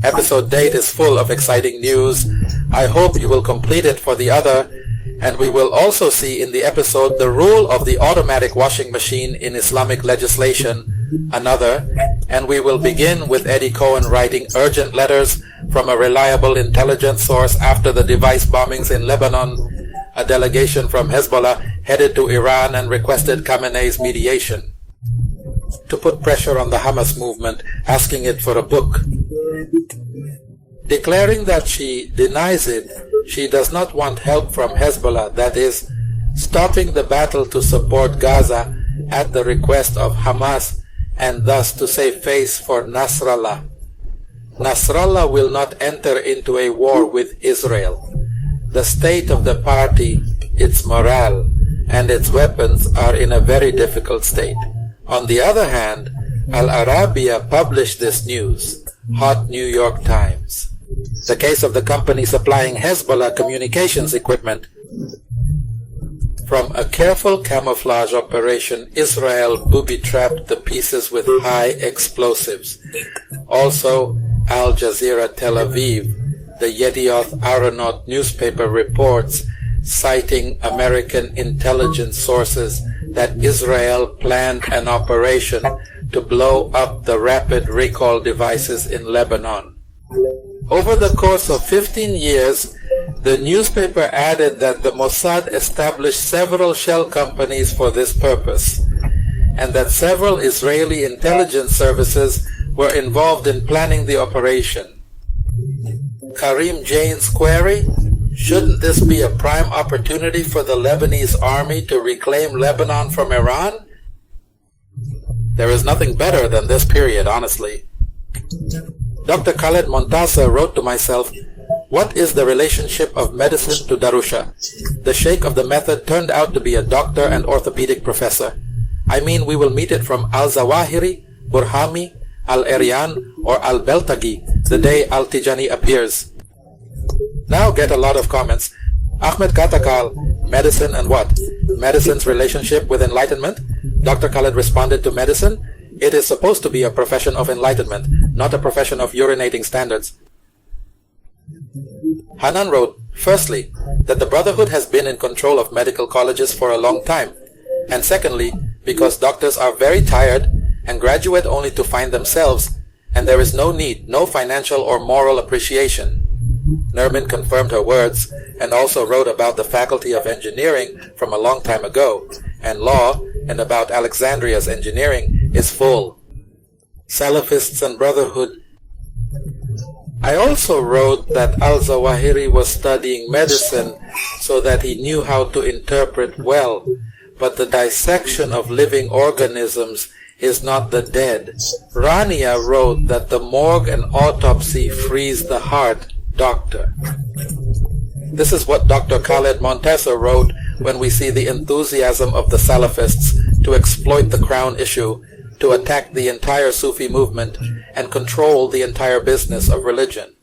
Episode date is full of exciting news. I hope you will complete it for the other, and we will also see in the episode the role of the automatic washing machine in Islamic legislation, another, and we will begin with Eddie Cohen writing urgent letters from a reliable intelligence source after the device bombings in Lebanon. A delegation from Hezbollah headed to Iran and requested Khamenei's mediation to put pressure on the Hamas movement, asking it for a book. Declaring that she denies it, she does not want help from Hezbollah, that is, stopping the battle to support Gaza at the request of Hamas and thus to save face for Nasrallah. Nasrallah will not enter into a war with Israel. The state of the party, its morale, and its weapons are in a very difficult state. On the other hand, Al Arabiya published this news, hot New York Times. The case of the company supplying Hezbollah communications equipment. From a careful camouflage operation, Israel booby-trapped the pieces with high explosives. Also, Al Jazeera Tel Aviv, the Yedioth Aharonot newspaper reports, citing American intelligence sources, that Israel planned an operation to blow up the rapid recall devices in Lebanon. Over the course of 15 years, the newspaper added that the Mossad established several shell companies for this purpose, and that several Israeli intelligence services were involved in planning the operation. Karim Jain's query: shouldn't this be a prime opportunity for the Lebanese army to reclaim Lebanon from Iran? There is nothing better than this period, honestly. Dr. Khaled Montaser wrote to myself, "What is the relationship of medicine to Darusha? The sheikh of the method turned out to be a doctor and orthopedic professor. I mean, we will meet it from Al-Zawahiri, Burhami, Al-Erian, or Al-Beltagi the day Al-Tijani appears." Now get a lot of comments. Ahmed Katakal, medicine and what? Medicine's relationship with enlightenment? Dr. Khaled responded to medicine, "It is supposed to be a profession of enlightenment, not a profession of urinating standards." Hanan wrote, "Firstly, that the Brotherhood has been in control of medical colleges for a long time. And secondly, because doctors are very tired and graduate only to find themselves, and there is no need, no financial or moral appreciation." Nermin confirmed her words and also wrote about the Faculty of Engineering from a long time ago, and law, and about Alexandria's engineering, is full. Salafists and Brotherhood. I also wrote that Al-Zawahiri was studying medicine so that he knew how to interpret well, but the dissection of living organisms is not the dead. Rania wrote that the morgue and autopsy frees the heart, doctor. This is what Dr. Khaled Montaser wrote when we see the enthusiasm of the Salafists to exploit the crown issue, to attack the entire Sufi movement, and control the entire business of religion.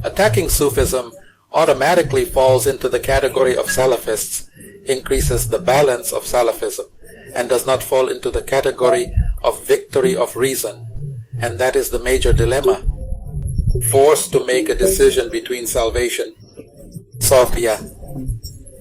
Attacking Sufism automatically falls into the category of Salafists, increases the balance of Salafism, and does not fall into the category of victory of reason. And that is the major dilemma. Forced to make a decision between salvation. Sophia.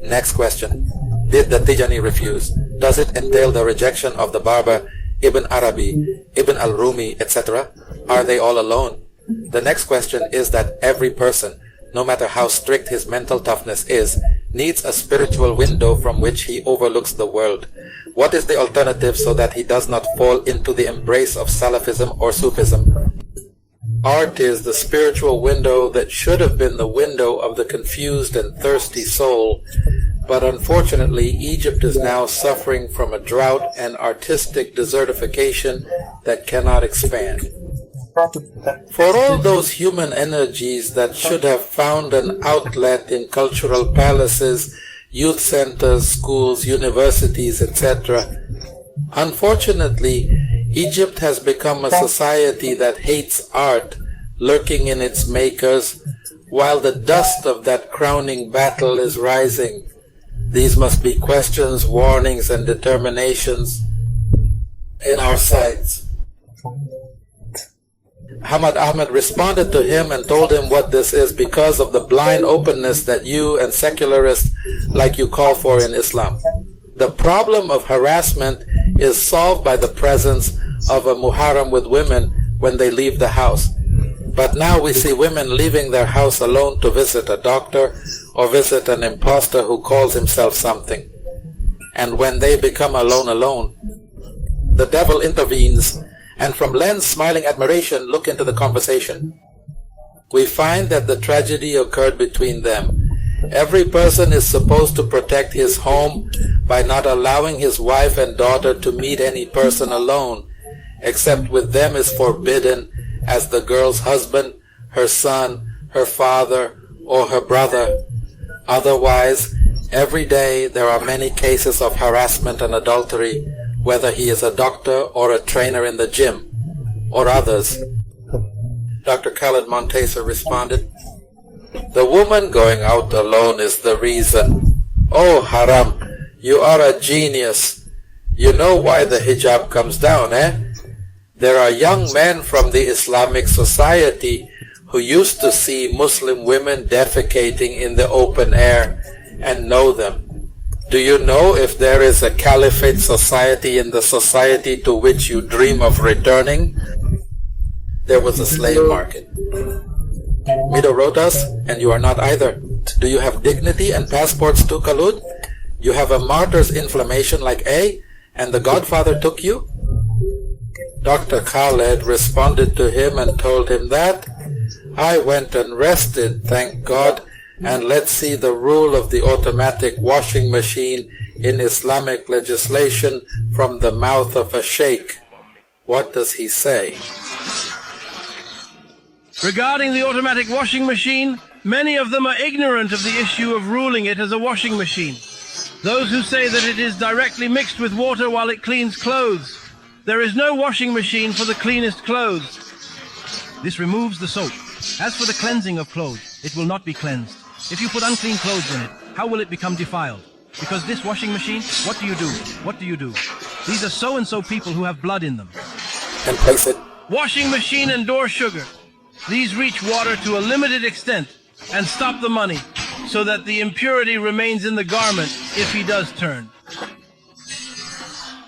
Next question. Did the Tijani refuse? Does it entail the rejection of the Barber, Ibn Arabi, Ibn al-Rumi, etc.? Are they all alone? The next question is that every person, no matter how strict his mental toughness is, needs a spiritual window from which he overlooks the world. What is the alternative so that he does not fall into the embrace of Salafism or Sufism? Art is the spiritual window that should have been the window of the confused and thirsty soul, but unfortunately Egypt is now suffering from a drought and artistic desertification that cannot expand. For all those human energies that should have found an outlet in cultural palaces, youth centers, schools, universities, etc., unfortunately, Egypt has become a society that hates art, lurking in its makers, while the dust of that crowning battle is rising. These must be questions, warnings, and determinations in our sights. Hamad Ahmed responded to him and told him what this is because of the blind openness that you and secularists like you call for in Islam. The problem of harassment is solved by the presence of a muharram with women when they leave the house. But now we see women leaving their house alone to visit a doctor or visit an impostor who calls himself something. And when they become alone, the devil intervenes and from Len's smiling admiration look into the conversation. We find that the tragedy occurred between them. Every person is supposed to protect his home by not allowing his wife and daughter to meet any person alone, except with them is forbidden as the girl's husband, her son, her father, or her brother. Otherwise, every day there are many cases of harassment and adultery, whether he is a doctor or a trainer in the gym, or others. Dr. Khaled Montaser responded, "The woman going out alone is the reason. Oh haram, you are a genius. You know why the hijab comes down, eh? There are young men from the Islamic society who used to see Muslim women defecating in the open air and know them. Do you know if there is a caliphate society in the society to which you dream of returning? There was a slave market." Mido wrote us, and you are not either. Do you have dignity and passports too, Khalud? You have a martyr's inflammation like A, and the Godfather took you? Dr. Khaled responded to him and told him that, "I went and rested, thank God, and let's see the rule of the automatic washing machine in Islamic legislation from the mouth of a sheikh. What does he say?" Regarding the automatic washing machine, many of them are ignorant of the issue of ruling it as a washing machine. Those who say that it is directly mixed with water while it cleans clothes. There is no washing machine for the cleanest clothes. This removes the soap. As for the cleansing of clothes, it will not be cleansed. If you put unclean clothes in it, how will it become defiled? Because this washing machine, what do you do? What do you do? These are so-and-so people who have blood in them. And place it. Washing machine and door sugar. These reach water to a limited extent and stop the money so that the impurity remains in the garment if he does turn.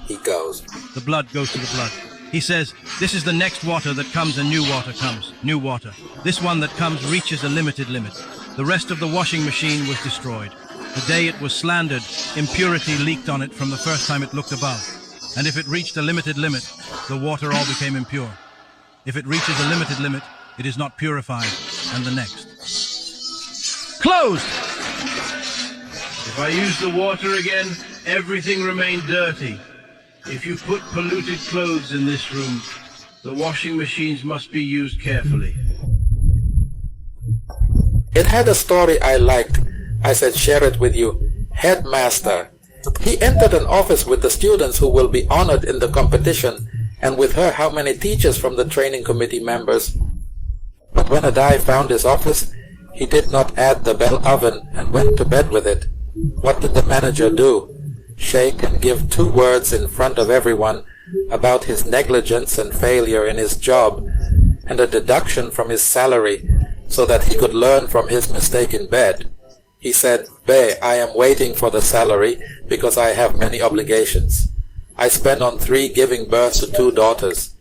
He goes. The blood goes to the blood. He says, this is the next water that comes and new water comes. New water. This one that comes reaches a limited limit. The rest of the washing machine was destroyed. The day it was slandered, impurity leaked on it from the first time it looked above. And if it reached a limited limit, the water all became impure. If it reaches a limited limit, it is not purified, and the next. Closed! If I use the water again, everything remained dirty. If you put polluted clothes in this room, the washing machines must be used carefully. It had a story I liked. I said share it with you. Headmaster. He entered an office with the students who will be honored in the competition, and with her how many teachers from the training committee members. But when Adai found his office, he did not add the bell oven and went to bed with it. What did the manager do? Shake and give 2 words in front of everyone about his negligence and failure in his job, and a deduction from his salary so that he could learn from his mistake in bed. He said, "Bey, I am waiting for the salary because I have many obligations. I spent on 3 giving birth to 2 daughters."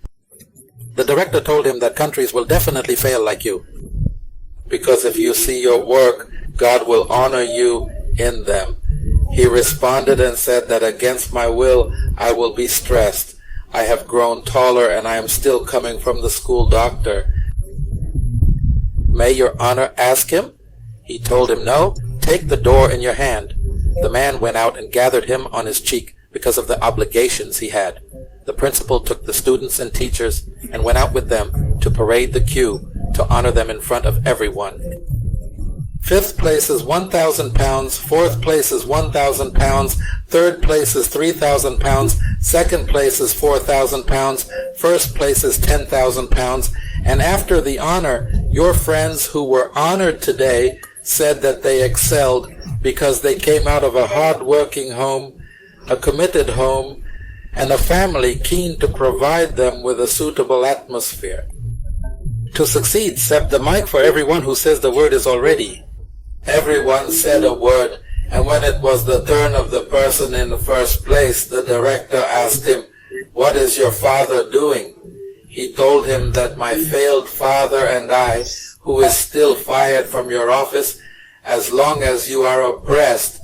The director told him that countries will definitely fail like you, because if you see your work, God will honor you in them. He responded and said that against my will, I will be stressed. I have grown taller and I am still coming from the school doctor. May your honor ask him? He told him, "No, take the door in your hand." The man went out and gathered him on his cheek because of the obligations he had. The principal took the students and teachers and went out with them to parade the queue to honor them in front of everyone. 5th place is 1,000 pounds, 4th place is 1,000 pounds, 3rd place is 3,000 pounds, 2nd place is 4,000 pounds, 1st place is 10,000 pounds, and after the honor, your friends who were honored today said that they excelled because they came out of a hard-working home, a committed home, and a family keen to provide them with a suitable atmosphere. to succeed. Set the mic for everyone who says the word is already. Everyone said a word, and when it was the turn of the person in the first place, the director asked him, "What is your father doing?" He told him that my failed father and I, who is still fired from your office, as long as you are oppressed,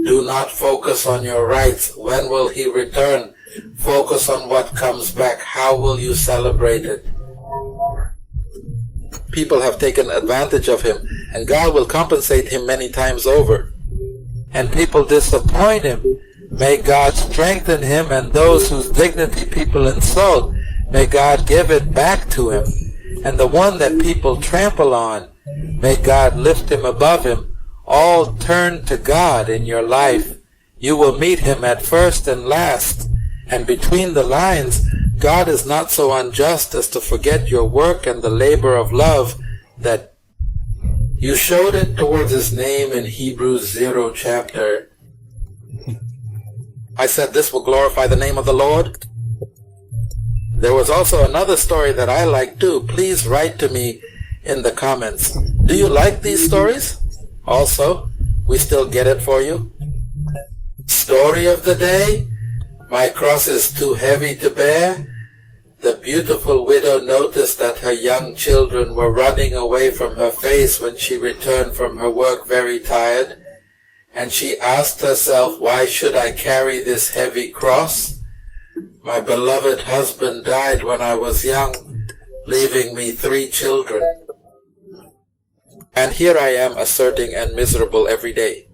do not focus on your rights. When will he return? Focus on what comes back. How will you celebrate it? People have taken advantage of him, and God will compensate him many times over. And people disappoint him. May God strengthen him, and those whose dignity people insult, may God give it back to him. And the one that people trample on, may God lift him above him. All turn to God in your life. You will meet him at first and last. And between the lines, God is not so unjust as to forget your work and the labor of love that you showed it towards his name in Hebrews 0 chapter. I said this will glorify the name of the Lord. There was also another story that I like too. Please write to me in the comments. Do you like these stories? Also, we still get it for you. Story of the day. My cross is too heavy to bear. The beautiful widow noticed that her young children were running away from her face when she returned from her work very tired, and she asked herself, "Why should I carry this heavy cross? My beloved husband died when I was young, leaving me 3 children. And here I am asserting and miserable every day,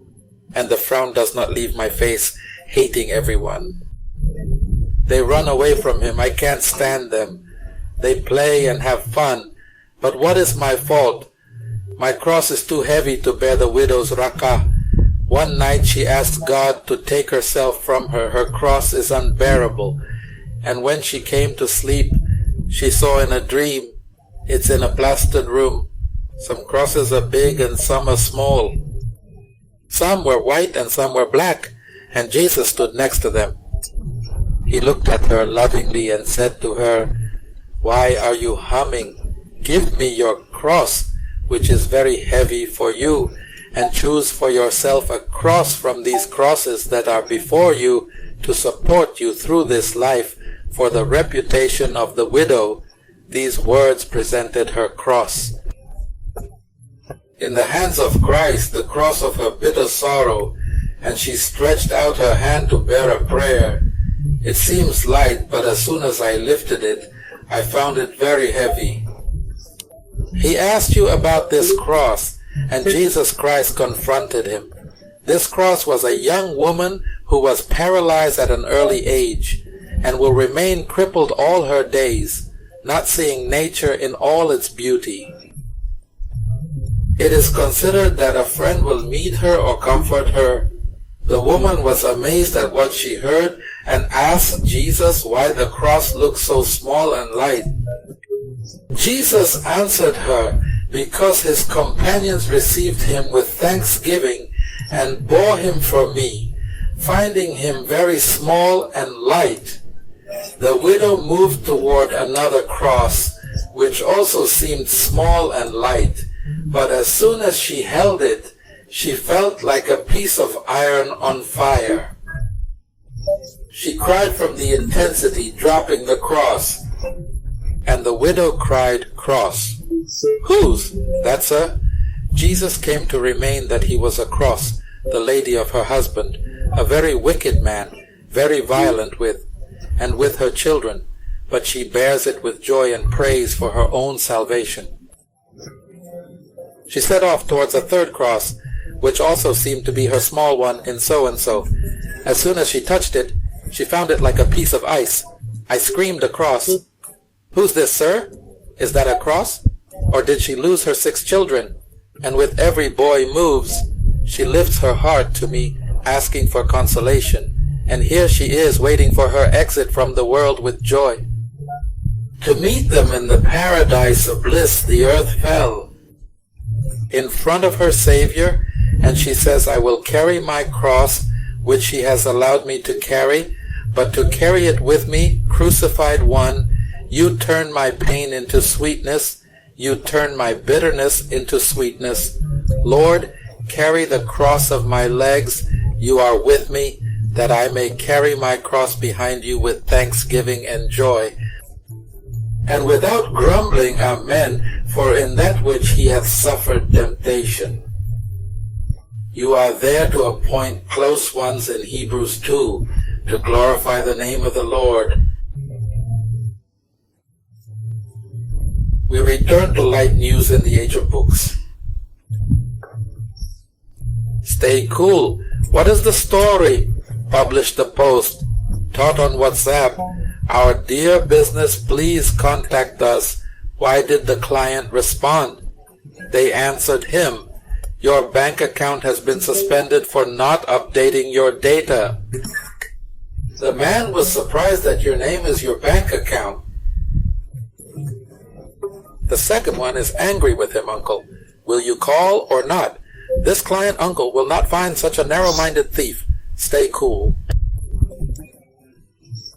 and the frown does not leave my face, hating everyone. They run away from him. I can't stand them. They play and have fun. But what is my fault? My cross is too heavy to bear the widow's rakah. One night she asked God to take herself from her. Her cross is unbearable. And when she came to sleep, she saw in a dream, it's in a plastered room. Some crosses are big and some are small. Some were white and some were black, and Jesus stood next to them. He looked at her lovingly and said to her, "Why are you humming? Give me your cross, which is very heavy for you, and choose for yourself a cross from these crosses that are before you to support you through this life. For the reputation of the widow, these words presented her cross." In the hands of Christ, the cross of her bitter sorrow, and she stretched out her hand to bear a prayer. It seems light, but as soon as I lifted it, I found it very heavy. He asked you about this cross, and Jesus Christ confronted him. This cross was a young woman who was paralyzed at an early age, and will remain crippled all her days, not seeing nature in all its beauty. It is considered that a friend will meet her or comfort her. The woman was amazed at what she heard and asked Jesus why the cross looked so small and light. Jesus answered her, "Because his companions received him with thanksgiving and bore him for me, finding him very small and light." The widow moved toward another cross, which also seemed small and light, but as soon as she held it, she felt like a piece of iron on fire. She cried from the intensity, dropping the cross. And the widow cried, "Cross. Whose?" "That's her." Jesus came to remain that he was a cross, the lady of her husband, a very wicked man, very violent with her children, but she bears it with joy and praise for her own salvation. She set off towards a third cross, which also seemed to be her small one in so-and-so. As soon as she touched it, she found it like a piece of ice. I screamed across, "Who's this, sir? Is that a cross? Or did she lose her 6 children?" And with every boy moves, she lifts her heart to me, asking for consolation. And here she is waiting for her exit from the world with joy. To meet them in the paradise of bliss, the earth fell in front of her Savior, and she says, "I will carry my cross, which he has allowed me to carry, but to carry it with me, crucified one, you turn my pain into sweetness, You turn my bitterness into sweetness. Lord, carry the cross of my legs. You are with me, that I may carry my cross behind you with thanksgiving and joy. And without grumbling, amen, for in that which he hath suffered temptation. You are there to appoint close ones in Hebrews 2, to glorify the name of the Lord. We return to light news in the age of books. Stay cool. What is the story? Published a post. Taught on WhatsApp. Our dear business, please contact us. Why did the client respond? They answered him. Your bank account has been suspended for not updating your data. The man was surprised that your name is your bank account. The second one is angry with him, uncle. Will you call or not? This client uncle will not find such a narrow-minded thief. Stay cool.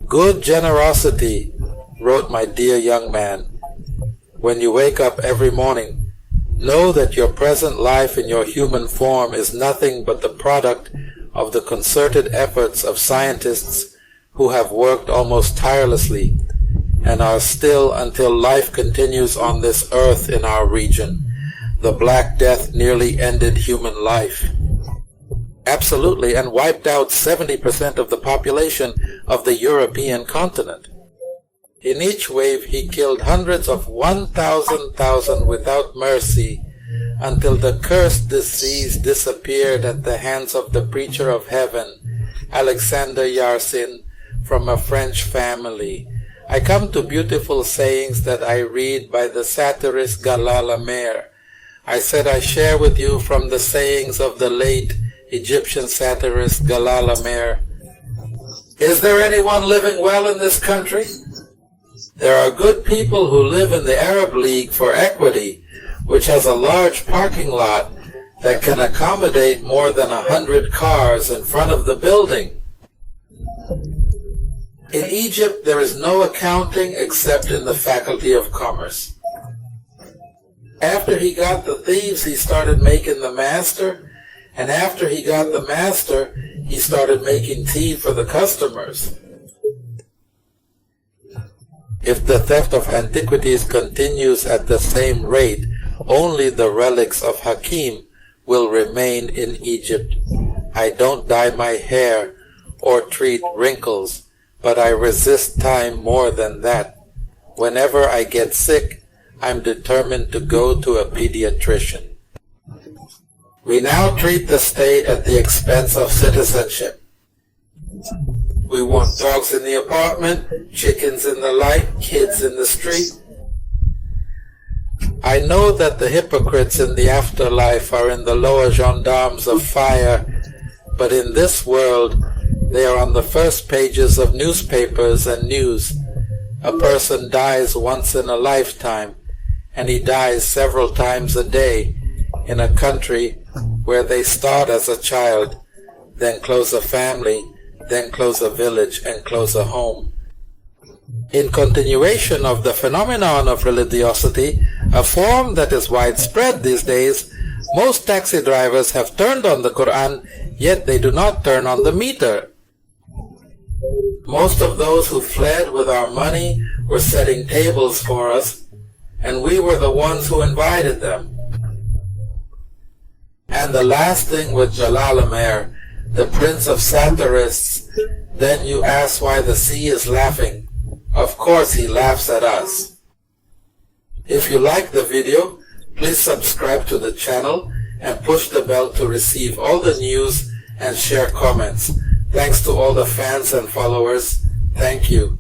Good generosity, wrote my dear young man. When you wake up every morning, know that your present life in your human form is nothing but the product of the concerted efforts of scientists who have worked almost tirelessly and are still until life continues on this earth in our region. The Black Death nearly ended human life. Absolutely, and wiped out 70% of the population of the European continent. In each wave he killed hundreds of 1,000 without mercy until the cursed disease disappeared at the hands of the preacher of heaven, Alexander Yersin, from a French family. I come to beautiful sayings that I read by the satirist Jalal Amer. I said I share with you from the sayings of the late Egyptian satirist Jalal Amer. Is there anyone living well in this country? There are good people who live in the Arab League for Equity, which has a large parking lot that can accommodate more than 100 cars in front of the building. In Egypt, there is no accounting except in the Faculty of Commerce. After he got the thieves, he started making the master, and after he got the master, he started making tea for the customers. If the theft of antiquities continues at the same rate, only the relics of Hakim will remain in Egypt. I don't dye my hair or treat wrinkles, but I resist time more than that. Whenever I get sick, I'm determined to go to a pediatrician. We now treat the state at the expense of citizenship. We want dogs in the apartment, chickens in the light, kids in the street. I know that the hypocrites in the afterlife are in the lower gendarmes of fire, but in this world they are on the first pages of newspapers and news. A person dies once in a lifetime, and he dies several times a day in a country where they start as a child, then close a family, then close a village, and close a home. In continuation of the phenomenon of religiosity, a form that is widespread these days, most taxi drivers have turned on the Quran, yet they do not turn on the meter. Most of those who fled with our money were setting tables for us, and we were the ones who invited them. And the last thing with Jalal Amer, the prince of satirists, then you ask why the sea is laughing. Of course he laughs at us. If you like the video, please subscribe to the channel and push the bell to receive all the news and share comments. Thanks to all the fans and followers. Thank you.